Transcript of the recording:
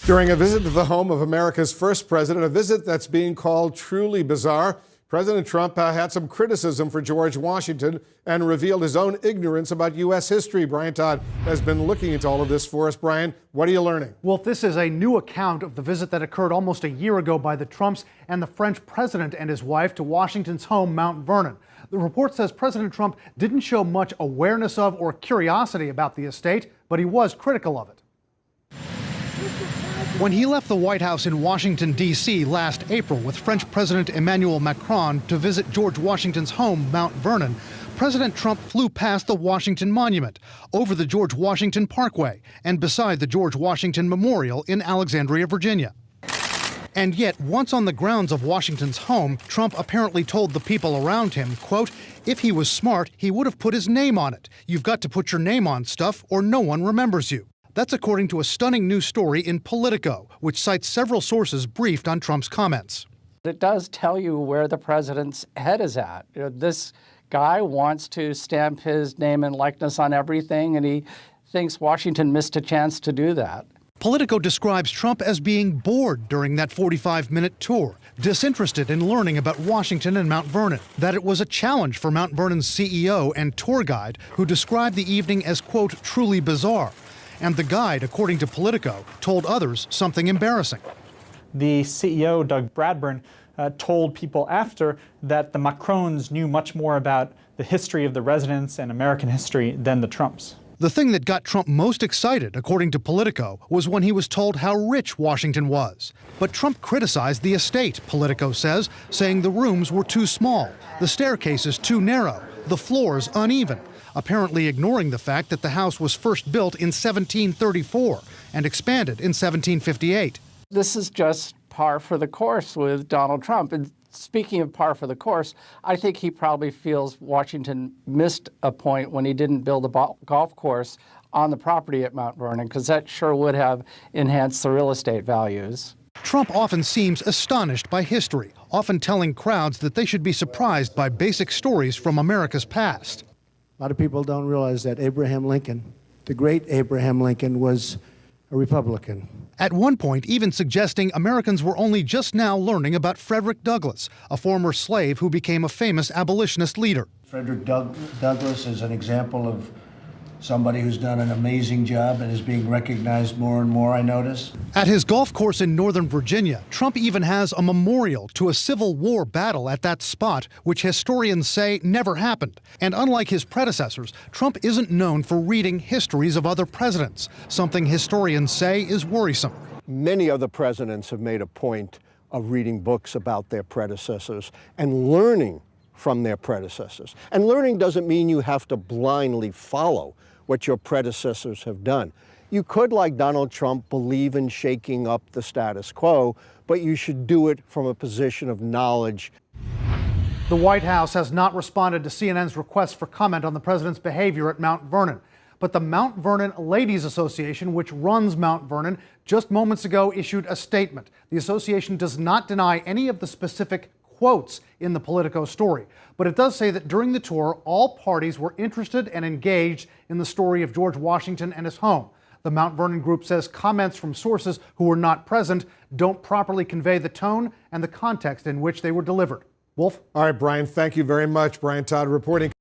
During a visit to the home of America's first president, a visit that's being called truly bizarre, President Trump had some criticism for George Washington and revealed his own ignorance about U.S. history. Brian Todd has been looking into all of this for us. Brian, what are you learning? Well, this is a new account of the visit that occurred almost a year ago by the Trumps and the French president and his wife to Washington's home, Mount Vernon. The report says President Trump didn't show much awareness of or curiosity about the estate, but he was critical of it. When he left the White House in Washington, D.C. last April with French President Emmanuel Macron to visit George Washington's home, Mount Vernon, President Trump flew past the Washington Monument, over the George Washington Parkway, and beside the George Washington Memorial in Alexandria, Virginia. And yet, once on the grounds of Washington's home, Trump apparently told the people around him, quote, if he was smart, he would have put his name on it. You've got to put your name on stuff or no one remembers you. That's according to a stunning new story in Politico, which cites several sources briefed on Trump's comments. It does tell you where the president's head is at. This guy wants to stamp his name and likeness on everything, and he thinks Washington missed a chance to do that. Politico describes Trump as being bored during that 45-minute tour, disinterested in learning about Washington and Mount Vernon, that it was a challenge for Mount Vernon's CEO and tour guide, who described the evening as, quote, truly bizarre. And the guide, according to Politico, told others something embarrassing. The CEO, Doug Bradburn, told people after that the Macrons knew much more about the history of the residents and American history than the Trumps. The thing that got Trump most excited, according to Politico, was when he was told how rich Washington was. But Trump criticized the estate, Politico says, saying the rooms were too small, the staircases too narrow, the floors uneven, apparently ignoring the fact that the house was first built in 1734 and expanded in 1758. This is just par for the course with Donald Trump. And speaking of par for the course, I think he probably feels Washington missed a point when he didn't build a golf course on the property at Mount Vernon, because that sure would have enhanced the real estate values. Trump often seems astonished by history, often telling crowds that they should be surprised by basic stories from America's past. A lot of people don't realize that Abraham Lincoln, the great Abraham Lincoln, was a Republican. At one point, even suggesting Americans were only just now learning about Frederick Douglass, a former slave who became a famous abolitionist leader. Frederick Douglass is an example of somebody who's done an amazing job and is being recognized more and more, I notice. At his golf course in Northern Virginia, Trump even has a memorial to a Civil War battle at that spot, which historians say never happened. And unlike his predecessors, Trump isn't known for reading histories of other presidents, something historians say is worrisome. Many other presidents have made a point of reading books about their predecessors and learning from their predecessors. And learning doesn't mean you have to blindly follow what your predecessors have done. You could, like Donald Trump, believe in shaking up the status quo, but you should do it from a position of knowledge. The White House has not responded to CNN's request for comment on the president's behavior at Mount Vernon. But the Mount Vernon Ladies Association, which runs Mount Vernon, just moments ago issued a statement. The association does not deny any of the specific quotes in the Politico story, but it does say that during the tour, all parties were interested and engaged in the story of George Washington and his home. The Mount Vernon group says comments from sources who were not present don't properly convey the tone and the context in which they were delivered. Wolf? All right, Brian, thank you very much. Brian Todd reporting.